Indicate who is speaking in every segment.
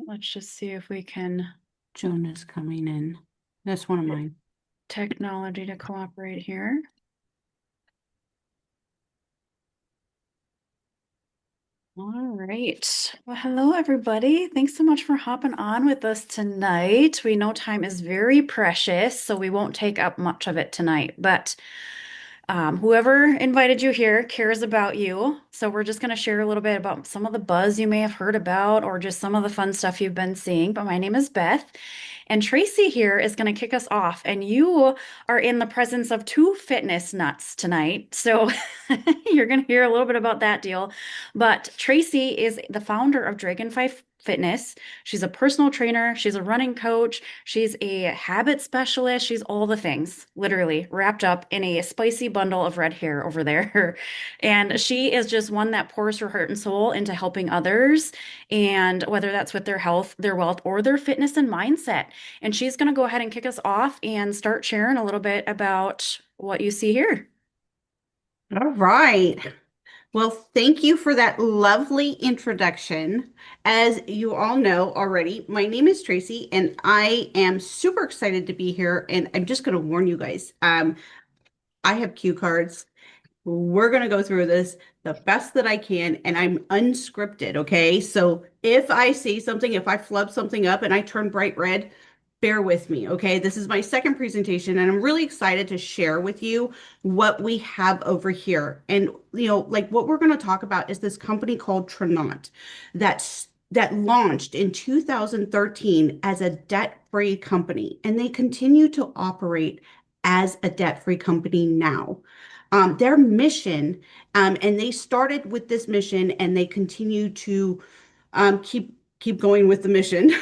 Speaker 1: Let's just see if we can
Speaker 2: Jonah's coming in. That's one of
Speaker 1: get
Speaker 2: mine.
Speaker 1: technology to cooperate here. All right. Well, hello, everybody. Thanks so much for hopping on with us tonight. We know time is very precious, so we won't take up much of it tonight. But whoever invited you here cares about you. So we're just going to share a little bit about some of the buzz you may have heard about or just some of the fun stuff you've been seeing. But my name is Beth, and Tracy here is going to kick us off. And you are in the presence of two fitness nuts tonight. So you're going to hear a little bit about that deal. But Tracy is the founder of Dragonfly Fitness. She's a personal trainer, she's a running coach, she's a habit specialist, she's all the things, literally wrapped up in a spicy bundle of red hair over there. And she is just one that pours her heart and soul into helping others, and whether that's with their health, their wealth, or their fitness and mindset. And she's going to go ahead and kick us off and start sharing a little bit about what you see here.
Speaker 2: All right. Well, thank you for that lovely introduction. As you all know already, my name is Tracy, and I am super excited to be here. And I'm just going to warn you guys, I have cue cards. We're going to go through this the best that I can, and I'm unscripted, okay? So if I say something, if I flub something up and I turn bright red, bear with me, okay? This is my second presentation, and I'm really excited to share with you what we have over here. And, like what we're going to talk about is this company called Trinont that launched in 2013 as a debt-free company, and they continue to operate as a debt-free company now. Their mission, and they started with this mission, and they continue to keep going with the mission.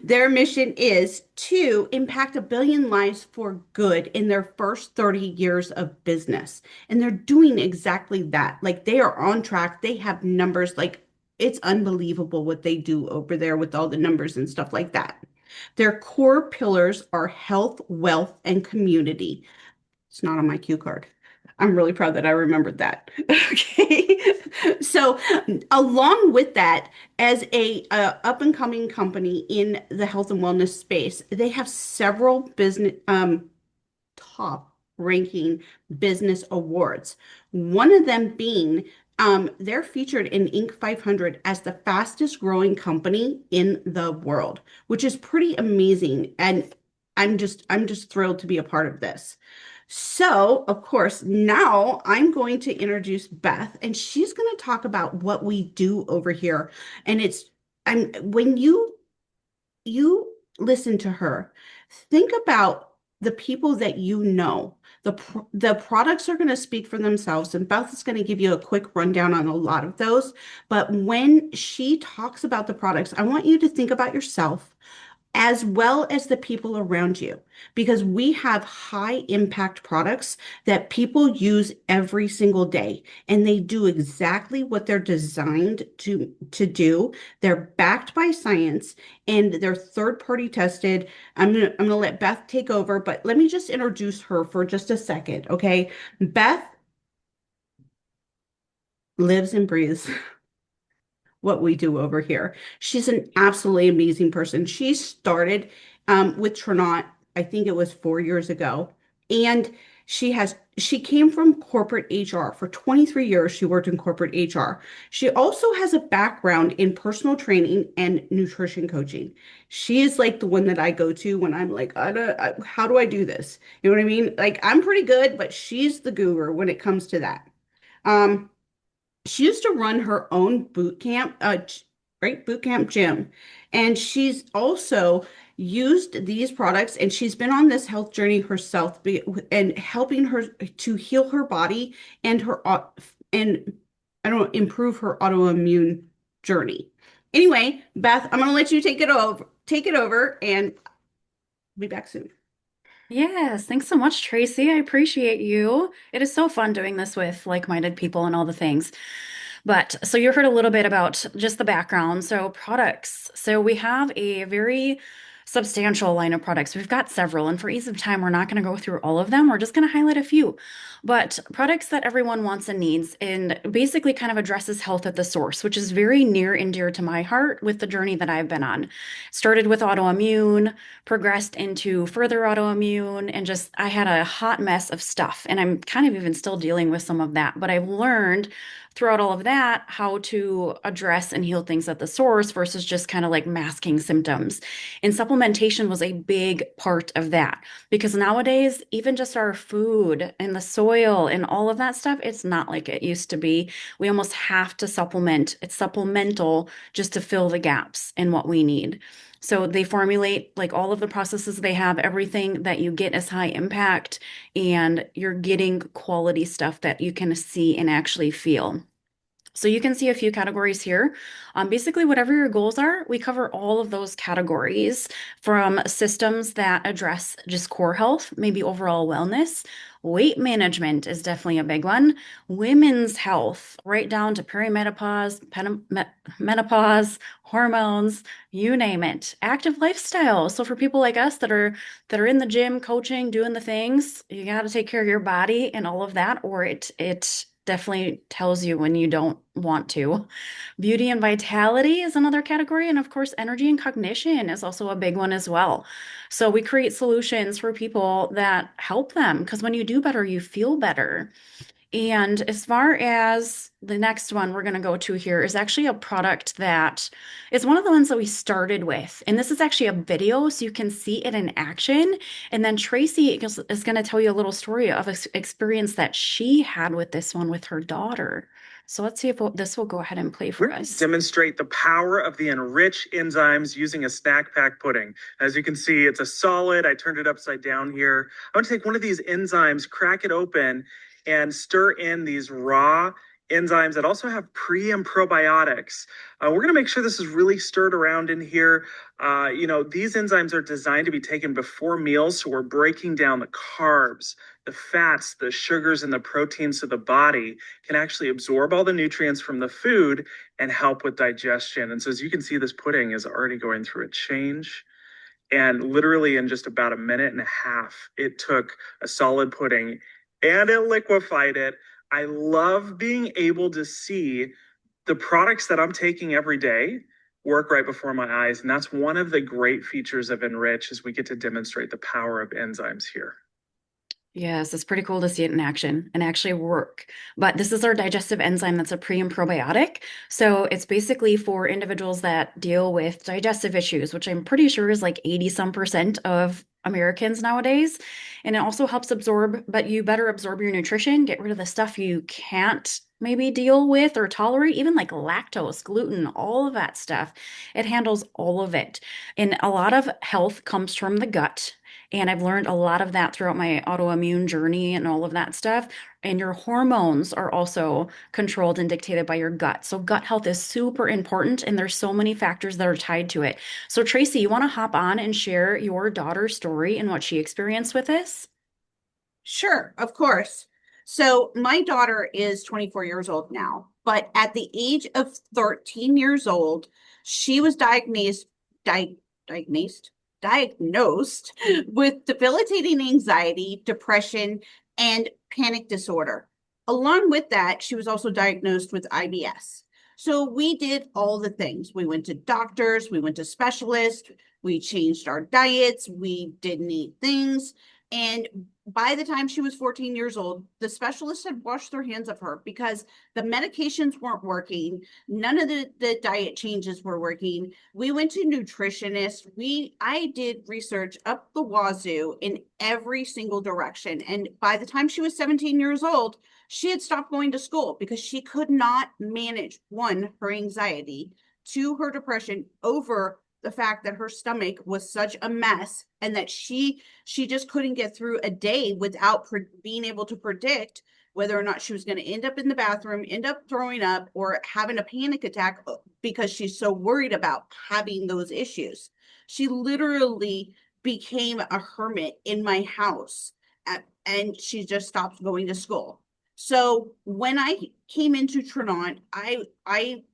Speaker 2: Their mission is to impact 1 billion lives for good in their first 30 years of business. And they're doing exactly that. Like they are on track. They have numbers like it's unbelievable what they do over there with all the numbers and stuff like that. Their core pillars are health, wealth, and community. It's not on my cue card. I'm really proud that I remembered that. Okay. So, along with that, as a up and coming company in the health and wellness space, they have several business top ranking business awards. One of them being they're featured in Inc. 500 as the fastest growing company in the world, which is pretty amazing. And I'm just thrilled to be a part of this. So, of course, now I'm going to introduce Beth, and she's going to talk about what we do over here. And I'm when you listen to her, think about the people that you know. The products are going to speak for themselves, and Beth is going to give you a quick rundown on a lot of those. But when she talks about the products, I want you to think about yourself as well as the people around you, because we have high impact products that people use every single day, and they do exactly what they're designed to do. They're backed by science, and they're third party tested. I'm gonna let Beth take over, but let me just introduce her for just a second, okay? Beth lives and breathes what we do over here. She's an absolutely amazing person. She started with Trinont, I think it was 4 years ago, and she came from corporate HR. For 23 years, she worked in corporate HR. She also has a background in personal training and nutrition coaching. She is like the one that I go to when I'm like, how do I do this? You know what I mean? Like I'm pretty good, but she's the guru when it comes to that. Um, she used to run her own boot camp, right, boot camp gym. And she's also used these products, and she's been on this health journey herself and helping her to heal her body and and I don't know, improve her autoimmune journey. Anyway, Beth, I'm gonna let you take it over, and be back soon.
Speaker 1: Yes, thanks so much, Tracy. I appreciate you. It is so fun doing this with like-minded people and all the things. But so you heard a little bit about just the background. So products. So we have a very substantial line of products. We've got several, and for ease of time, we're not going to go through all of them. We're just going to highlight a few. But products that everyone wants and needs, and basically kind of addresses health at the source, which is very near and dear to my heart with the journey that I've been on. Started with autoimmune, progressed into further autoimmune, and just I had a hot mess of stuff. And I'm kind of even still dealing with some of that. But I've learned throughout all of that how to address and heal things at the source versus just kind of like masking symptoms. And supplementation was a big part of that because nowadays, even just our food and the soil and all of that stuff, it's not like it used to be. We almost have to supplement. It's supplemental just to fill the gaps in what we need. So they formulate like all of the processes they have, everything that you get is high impact, and you're getting quality stuff that you can see and actually feel. So you can see a few categories here. Basically, whatever your goals are, we cover all of those categories from systems that address just core health, maybe overall wellness. Weight management is definitely a big one. Women's health, right down to perimenopause, menopause, hormones, you name it. Active lifestyle. So for people like us that are in the gym, coaching, doing the things, you got to take care of your body and all of that, or it definitely tells you when you don't want to. Beauty and vitality is another category. And of course, energy and cognition is also a big one as well. So we create solutions for people that help them because when you do better, you feel better. And as far as the next one we're going to go to here is actually a product that is one of the ones that we started with. And this is actually a video, so you can see it in action. And then Tracy is going to tell you a little story of an experience that she had with this one with her daughter. So let's see if this will go ahead and play for us.
Speaker 3: Demonstrate the power of the Enrich enzymes using a snack pack pudding. As you can see, it's a solid. I turned it upside down here. I'm going to take one of these enzymes, crack it open, and stir in these raw enzymes that also have pre and probiotics. We're going to make sure this is really stirred around in here. These enzymes are designed to be taken before meals, so we're breaking down the carbs, the fats, the sugars, and the proteins so the body can actually absorb all the nutrients from the food and help with digestion. And so as you can see, this pudding is already going through a change. And literally in just about a minute and a half, it took a solid pudding and it liquefied it. I love being able to see the products that I'm taking every day work right before my eyes. And that's one of the great features of Enrich is we get to demonstrate the power of enzymes here.
Speaker 1: Yes, it's pretty cool to see it in action and actually work. But this is our digestive enzyme that's a pre and probiotic. So it's basically for individuals that deal with digestive issues, which I'm pretty sure is like 80 some percent of Americans nowadays. And it also helps absorb, but you better absorb your nutrition, get rid of the stuff you can't maybe deal with or tolerate, even like lactose, gluten, all of that stuff. It handles all of it. And a lot of health comes from the gut. And I've learned a lot of that throughout my autoimmune journey and all of that stuff. And your hormones are also controlled and dictated by your gut. So gut health is super important, and there's so many factors that are tied to it. So Tracy, you want to hop on and share your daughter's story and what she experienced with this?
Speaker 2: Sure, of course. So my daughter is 24 years old now, but at the age of 13 years old, she was di diagnosed with debilitating anxiety, depression, and panic disorder. Along with that, she was also diagnosed with IBS. So we did all the things. We went to doctors, we went to specialists, we changed our diets, we did neat things. And by the time she was 14 years old, the specialists had washed their hands of her because the medications weren't working. None of the diet changes were working. We went to nutritionists. I did research up the wazoo in every single direction. And by the time she was 17 years old, she had stopped going to school because she could not manage, one, her anxiety, two, her depression over the fact that her stomach was such a mess and that she just couldn't get through a day without being able to predict whether or not she was going to end up in the bathroom, end up throwing up, or having a panic attack because she's so worried about having those issues. She literally became a hermit in my house and she just stopped going to school. So when I came into Trinont, I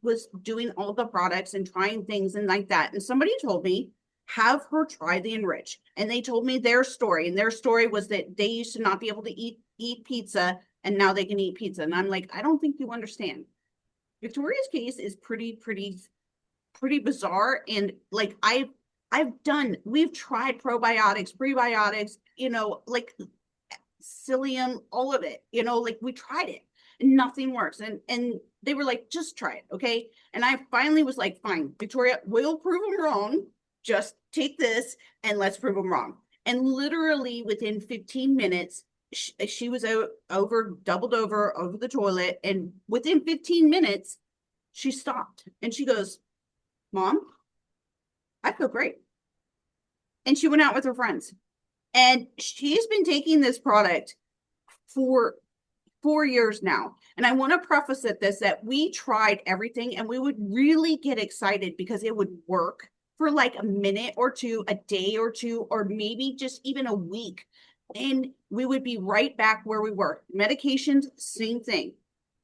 Speaker 2: was doing all the products and trying things and like that. And somebody told me, have her try the Enrich. And they told me their story. And their story was that they used to not be able to eat pizza and now they can eat pizza. And I'm like, I don't think you understand. Victoria's case is pretty bizarre. And like we've tried probiotics, prebiotics, like psyllium, all of it, like we tried it and nothing works. And they were like, just try it, okay? And I finally was like, fine, Victoria, we'll prove them wrong. Just take this and let's prove them wrong. And literally within 15 minutes, she was doubled over the toilet. And within 15 minutes, she stopped and she goes, Mom, I feel great. And she went out with her friends. And she's been taking this product for 4 years now. And I want to preface this that we tried everything and we would really get excited because it would work for like a minute or two, a day or two, or maybe just even a week. And we would be right back where we were. Medications, same thing.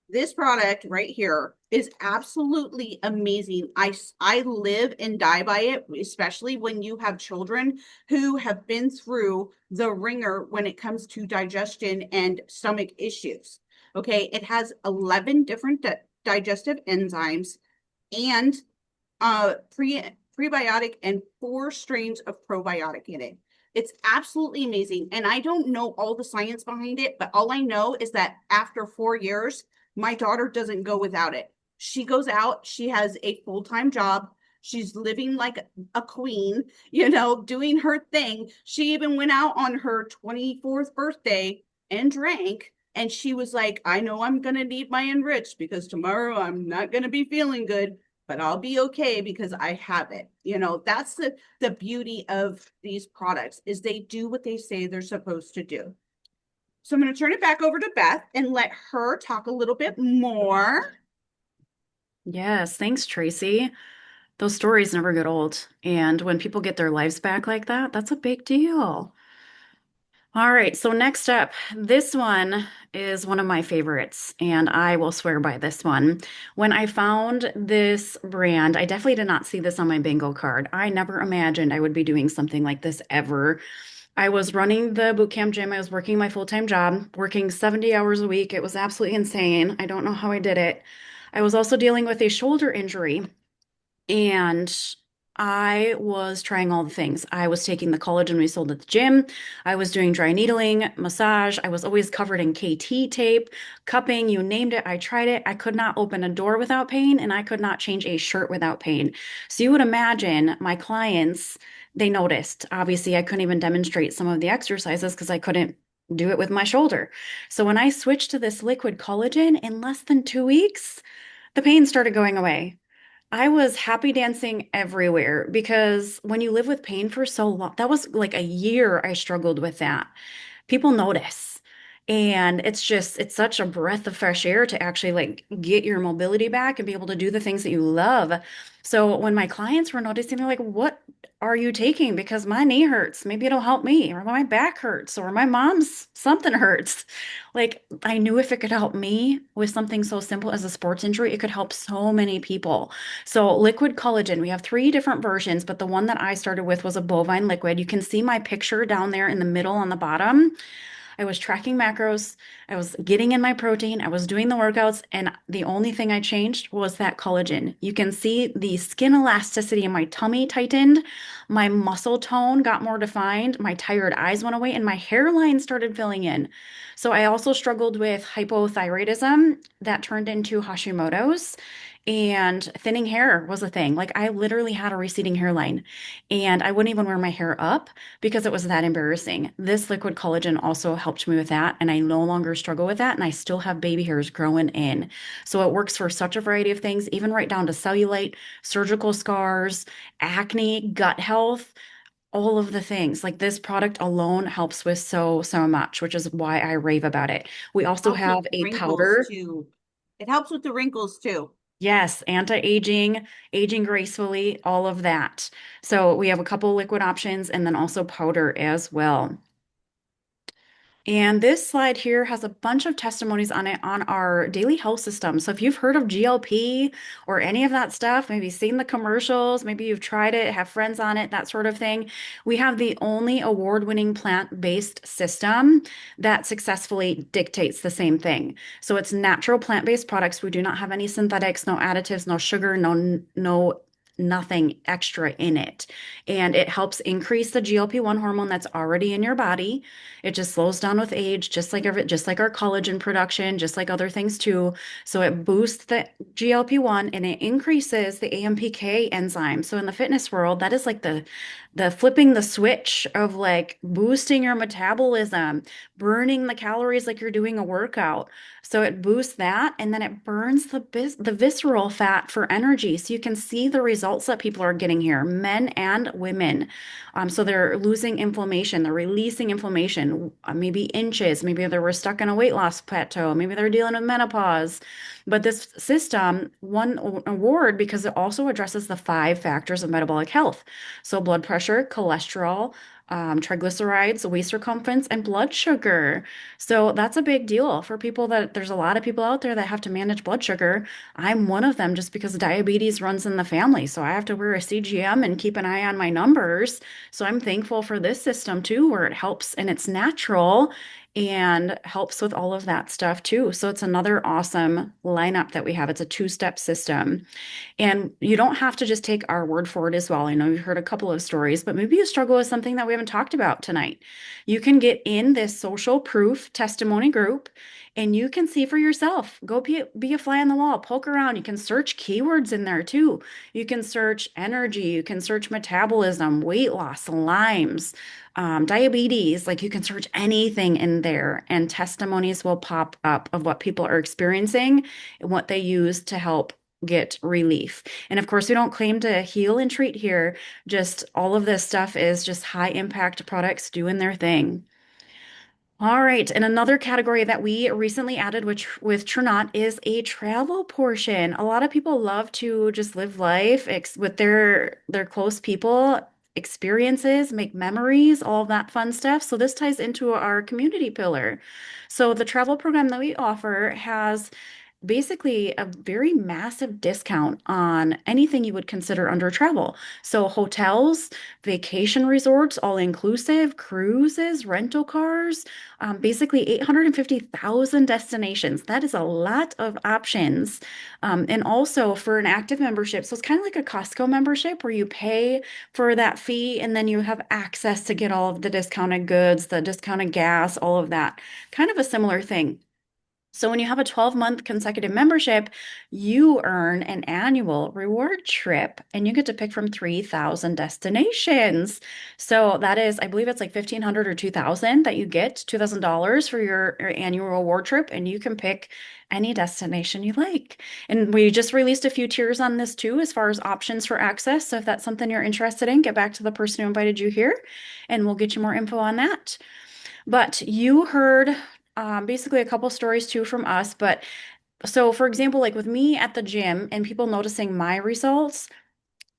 Speaker 2: This product right here is absolutely amazing. I live and die by it, especially when you have children who have been through the ringer when it comes to digestion and stomach issues. Okay, it has 11 different digestive enzymes and prebiotic and 4 strains of probiotic in it. It's absolutely amazing. And I don't know all the science behind it, but all I know is that after 4 years, my daughter doesn't go without it. She goes out, she has a full-time job. She's living like a queen, doing her thing. She even went out on her 24th birthday and drank. And she was like, I know I'm going to need my Enrich because tomorrow I'm not going to be feeling good, but I'll be okay because I have it. That's the beauty of these products is they do what they say they're supposed to do. So I'm going to turn it back over to Beth and let her talk a little bit more.
Speaker 1: Yes, thanks, Tracy. Those stories never get old. And when people get their lives back like that, that's a big deal. All right, so next up, this one is one of my favorites, and I will swear by this one. When I found this brand, I definitely did not see this on my bingo card. I never imagined I would be doing something like this ever. I was running the boot camp gym. I was working my full-time job, working 70 hours a week. It was absolutely insane. I don't know how I did it. I was also dealing with a shoulder injury. And I was trying all the things. I was taking the collagen we sold at the gym. I was doing dry needling, massage. I was always covered in KT tape, cupping, you named it. I tried it. I could not open a door without pain, and I could not change a shirt without pain. So you would imagine my clients, they noticed. Obviously, I couldn't even demonstrate some of the exercises because I couldn't do it with my shoulder. So when I switched to this liquid collagen in less than 2 weeks, the pain started going away. I was happy dancing everywhere because when you live with pain for so long, that was like a year I struggled with that. People notice. And it's such a breath of fresh air to actually like get your mobility back and be able to do the things that you love. So when my clients were noticing, they're like, what are you taking? Because my knee hurts. Maybe it'll help me, or my back hurts, or my mom's something hurts. Like I knew if it could help me with something so simple as a sports injury, it could help so many people. So liquid collagen, we have 3 different versions, but the one that I started with was a bovine liquid. You can see my picture down there in the middle on the bottom. I was tracking macros, I was getting in my protein, I was doing the workouts, and the only thing I changed was that collagen. You can see the skin elasticity in my tummy tightened, my muscle tone got more defined, my tired eyes went away, and my hairline started filling in. So I also struggled with hypothyroidism that turned into Hashimoto's. And thinning hair was a thing. Like I literally had a receding hairline and I wouldn't even wear my hair up because it was that embarrassing. This liquid collagen also helped me with that, and I no longer struggle with that, and I still have baby hairs growing in. So it works for such a variety of things, even right down to cellulite, surgical scars, acne, gut health, all of the things. Like this product alone helps with so much, which is why I rave about it. We also
Speaker 2: Helps with
Speaker 1: have a
Speaker 2: wrinkles
Speaker 1: powder.
Speaker 2: too. It helps with the wrinkles too.
Speaker 1: Yes, anti-aging, aging gracefully, all of that. So we have a couple liquid options and then also powder as well. And this slide here has a bunch of testimonies on it on our daily health system. So if you've heard of GLP or any of that stuff, maybe seen the commercials, maybe you've tried it, have friends on it, that sort of thing, we have the only award-winning plant-based system that successfully dictates the same thing. So it's natural plant-based products. We do not have any synthetics, no additives, no sugar, no nothing extra in it. And it helps increase the GLP-1 hormone that's already in your body. It just slows down with age, just like our collagen production, just like other things too. So it boosts the GLP-1 and it increases the AMPK enzyme. So in the fitness world, that is like the flipping the switch of like boosting your metabolism, burning the calories like you're doing a workout. So it boosts that and then it burns the visceral fat for energy. So you can see the results that people are getting here, men and women. So they're losing inflammation, they're releasing inflammation, maybe inches, maybe they were stuck in a weight loss plateau, maybe they're dealing with menopause. But this system won an award because it also addresses the five factors of metabolic health. So blood pressure, cholesterol, triglycerides, waist circumference, and blood sugar. So that's a big deal for people that there's a lot of people out there that have to manage blood sugar. I'm one of them just because diabetes runs in the family. So I have to wear a CGM and keep an eye on my numbers. So I'm thankful for this system too, where it helps and it's natural and helps with all of that stuff too. So it's another awesome lineup that we have. It's a two-step system. And you don't have to just take our word for it as well. I know you've heard a couple of stories, but maybe you struggle with something that we haven't talked about tonight. You can get in this social proof testimony group and you can see for yourself. Go be a fly on the wall, poke around. You can search keywords in there too. You can search energy, you can search metabolism, weight loss, Lyme's, diabetes. Like you can search anything in there, and testimonies will pop up of what people are experiencing and what they use to help get relief. And of course, we don't claim to heal and treat here. Just all of this stuff is just high impact products doing their thing. All right, and another category that we recently added, which with Trinot, is a travel portion. A lot of people love to just live life ex with their close people, experiences, make memories, all of that fun stuff. So this ties into our community pillar. So the travel program that we offer has basically a very massive discount on anything you would consider under travel. So hotels, vacation resorts, all inclusive, cruises, rental cars, basically 850,000 destinations. That is a lot of options. And also for an active membership, so it's kind of like a Costco membership where you pay for that fee and then you have access to get all of the discounted goods, the discounted gas, all of that. Kind of a similar thing. So when you have a 12-month consecutive membership, you earn an annual reward trip and you get to pick from 3,000 destinations. So that is, I believe it's like 1,500 or 2,000 that you get, $2,000 for your annual reward trip, and you can pick any destination you like. And we just released a few tiers on this too, as far as options for access. So if that's something you're interested in, get back to the person who invited you here and we'll get you more info on that. But you heard basically a couple stories too from us. But so, for example, like with me at the gym and people noticing my results,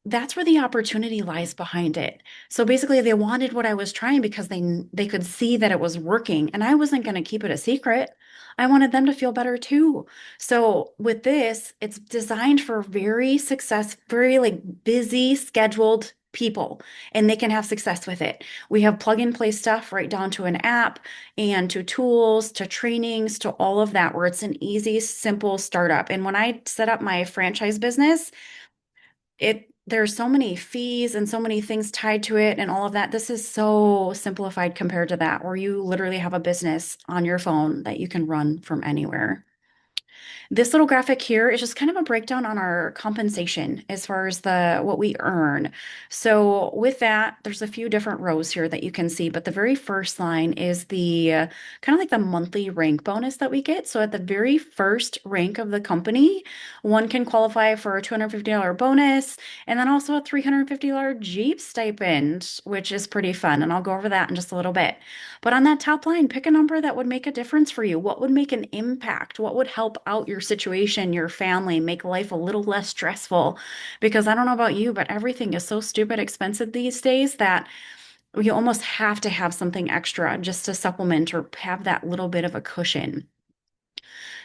Speaker 1: that's where the opportunity lies behind it. So basically, they wanted what I was trying because they could see that it was working, and I wasn't going to keep it a secret. I wanted them to feel better too. So with this, it's designed for very like busy, scheduled people, and they can have success with it. We have plug and play stuff right down to an app and to tools, to trainings, to all of that, where it's an easy, simple startup. And when I set up my franchise business, there's so many fees and so many things tied to it and all of that. This is so simplified compared to that, where you literally have a business on your phone that you can run from anywhere. This little graphic here is just kind of a breakdown on our compensation as far as the what we earn. So with that, there's a few different rows here that you can see, but the very first line is the kind of like the monthly rank bonus that we get. So at the very first rank of the company, one can qualify for a $250 bonus and then also a $350 Jeep stipend, which is pretty fun. And I'll go over that in just a little bit. But on that top line, pick a number that would make a difference for you. What would make an impact? What would help out your situation, your family, make life a little less stressful? Because I don't know about you, but everything is so stupid expensive these days that You almost have to have something extra just to supplement or have that little bit of a cushion.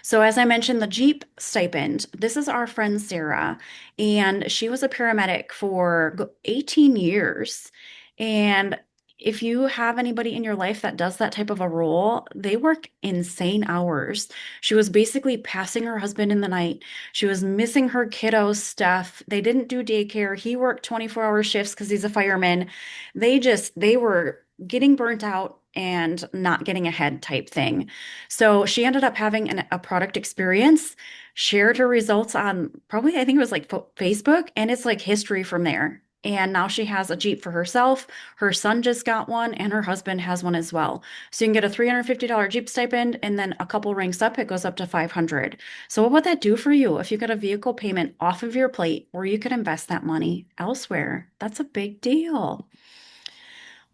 Speaker 1: So, as I mentioned, the Jeep stipend, this is our friend Sarah, and she was a paramedic for 18 years. And if you have anybody in your life that does that type of a role, they work insane hours. She was basically passing her husband in the night. She was missing her kiddos' stuff. They didn't do daycare. He worked 24-hour shifts because he's a fireman. They were getting burnt out and not getting ahead type thing. So she ended up having a product experience, shared her results on probably, I think it was like Facebook, and it's like history from there. And now she has a Jeep for herself. Her son just got one, and her husband has one as well. So you can get a $350 Jeep stipend, and then a couple ranks up, it goes up to 500. So what would that do for you if you got a vehicle payment off of your plate where you could invest that money elsewhere? That's a big deal.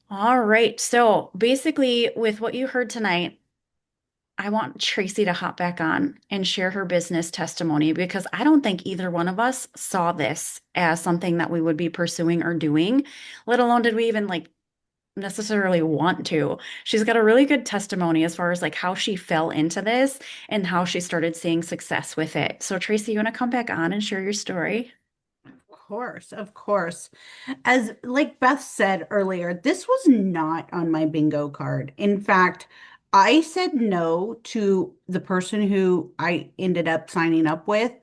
Speaker 1: All right. So basically, with what you heard tonight, I want Tracy to hop back on and share her business testimony because I don't think either one of us saw this as something that we would be pursuing or doing, let alone did we even like necessarily want to. She's got a really good testimony as far as like how she fell into this and how she started seeing success with it. So, Tracy, you want to come back on and share your story?
Speaker 2: Of course, of course. As like Beth said earlier, this was not on my bingo card. In fact, I said no to the person who I ended up signing up with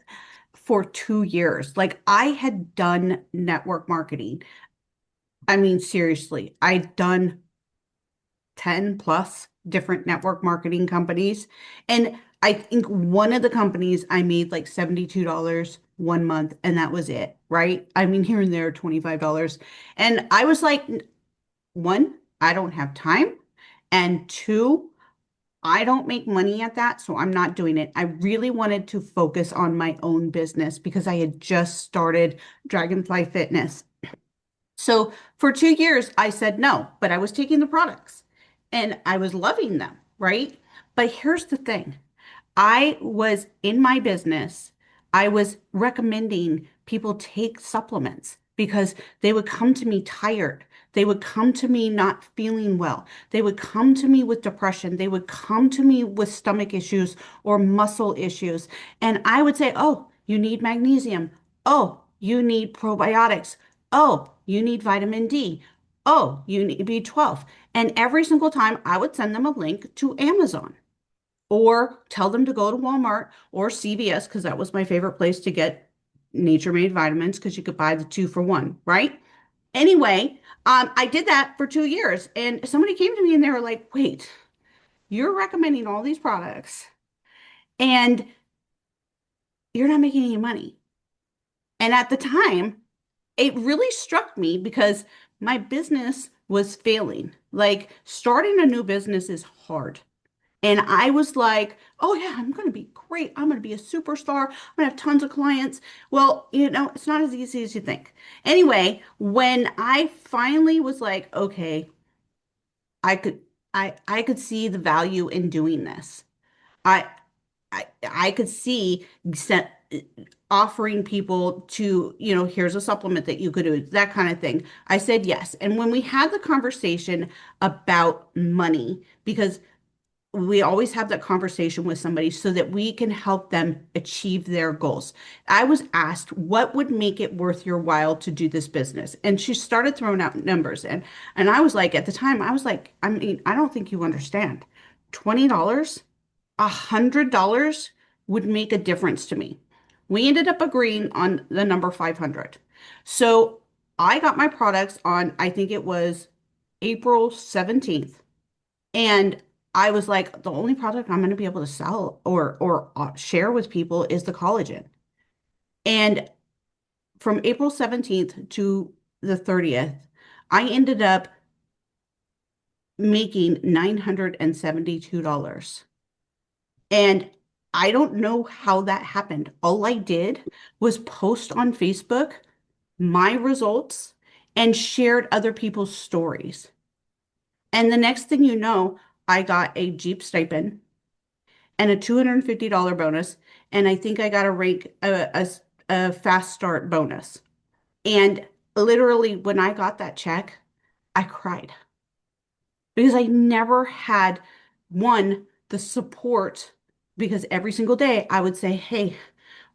Speaker 2: for 2 years. Like I had done network marketing. I mean, seriously, I'd done 10 plus different network marketing companies. And I think one of the companies I made like $72 1 month, and that was it, right? I mean, here and there, $25. And I was like, one, I don't have time. And two, I don't make money at that, so I'm not doing it. I really wanted to focus on my own business because I had just started Dragonfly Fitness. So for 2 years, I said no, but I was taking the products and I was loving them, right? But here's the thing. I was in my business, I was recommending people take supplements because they would come to me tired. They would come to me not feeling well. They would come to me with depression. They would come to me with stomach issues or muscle issues. And I would say, oh, you need magnesium. Oh, you need probiotics. Oh, you need vitamin D. Oh, you need B12. And every single time I would send them a link to Amazon or tell them to go to Walmart or CVS because that was my favorite place to get Nature Made vitamins because you could buy the 2 for 1, right? Anyway, I did that for 2 years, and somebody came to me and they were like, "Wait, you're recommending all these products, and you're not making any money." And at the time, it really struck me because my business was failing. Like starting a new business is hard. And I was like, oh, yeah, I'm going to be great. I'm going to be a superstar. I'm going to have tons of clients. Well, it's not as easy as you think. Anyway, when I finally was like, okay, I could I could see the value in doing this. I I could see offering people to, here's a supplement that you could do, that kind of thing. I said yes. And when we had the conversation about money, because we always have that conversation with somebody so that we can help them achieve their goals. I was asked, what would make it worth your while to do this business? And she started throwing out numbers. And I was like, at the time, I was like, I mean, I don't think you understand. $20, $100 would make a difference to me. We ended up agreeing on the number 500. So I got my products on, I think it was April 17th. And I was like, the only product I'm going to be able to sell or share with people is the collagen. And from April 17th to the 30th, I ended up making $972. And I don't know how that happened. All I did was post on Facebook my results and shared other people's stories. And the next thing you know, I got a Jeep stipend and a $250 bonus. And I think I got a fast start bonus. And literally, when I got that check, I cried because I never had one, the support, because every single day I would say, hey,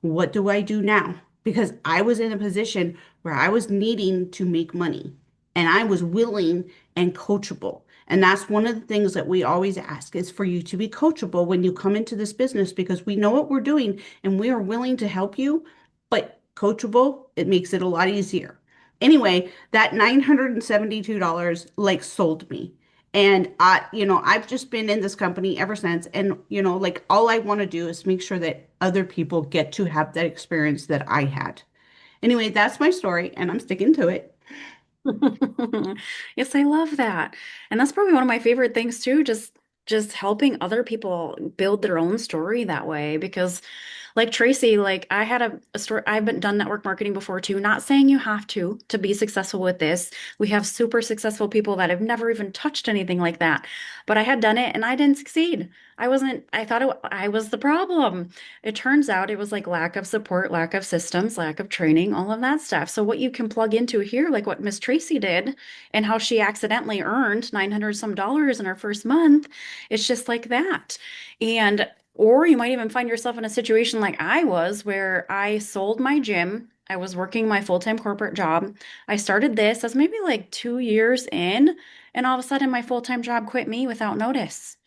Speaker 2: what do I do now? Because I was in a position where I was needing to make money and I was willing and coachable. And that's one of the things that we always ask is for you to be coachable when you come into this business because we know what we're doing and we are willing to help you, but coachable, it makes it a lot easier. Anyway, that $972 like sold me. And I've just been in this company ever since. And, like all I want to do is make sure that other people get to have that experience that I had. Anyway, that's my story, and I'm sticking to it.
Speaker 1: Yes, I love that. And that's probably one of my favorite things too, just helping other people build their own story that way because like Tracy, like I had a story, I've been done network marketing before too. Not saying you have to be successful with this. We have super successful people that have never even touched anything like that. But I had done it and I didn't succeed. I thought I was the problem. It turns out it was like lack of support, lack of systems, lack of training, all of that stuff. So what you can plug into here, like what Miss Tracy did and how she accidentally earned 900 some dollars in her first month, it's just like that. And or you might even find yourself in a situation like I was, where I sold my gym. I was working my full-time corporate job. I started this as maybe like 2 years in, and all of a sudden my full-time job quit me without notice.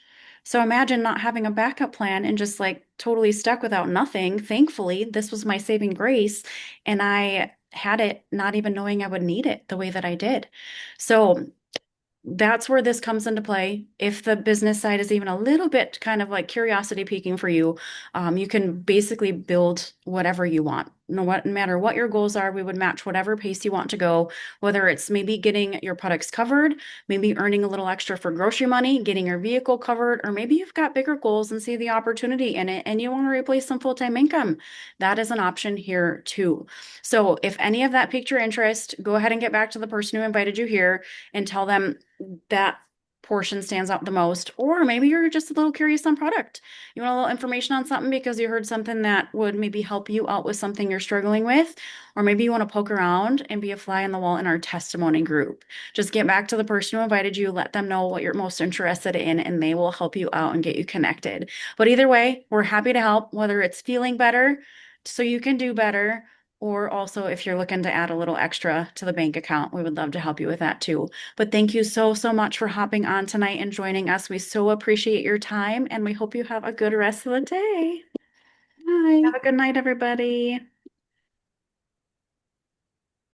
Speaker 1: So imagine not having a backup plan and just like totally stuck without nothing. Thankfully, this was my saving grace, and I had it not even knowing I would need it the way that I did. So that's where this comes into play. If the business side is even a little bit kind of like curiosity piquing for you, you can basically build whatever you want. No matter what your goals are, we would match whatever pace you want to go, whether it's maybe getting your products covered, maybe earning a little extra for grocery money, getting your vehicle covered, or maybe you've got bigger goals and see the opportunity in it and you want to replace some full-time income. That is an option here too. So if any of that piqued your interest, go ahead and get back to the person who invited you here and tell them that portion stands out the most. Or maybe you're just a little curious on product. You want a little information on something because you heard something that would maybe help you out with something you're struggling with. Or maybe you want to poke around and be a fly on the wall in our testimony group. Just get back to the person who invited you, let them know what you're most interested in, and they will help you out and get you connected. But either way, we're happy to help, whether it's feeling better so you can do better. Or also, if you're looking to add a little extra to the bank account, we would love to help you with that too. But thank you so, so much for hopping on tonight and joining us. We so appreciate your time and we hope you have a good rest of the day.
Speaker 2: Bye.
Speaker 1: Have a good night, everybody.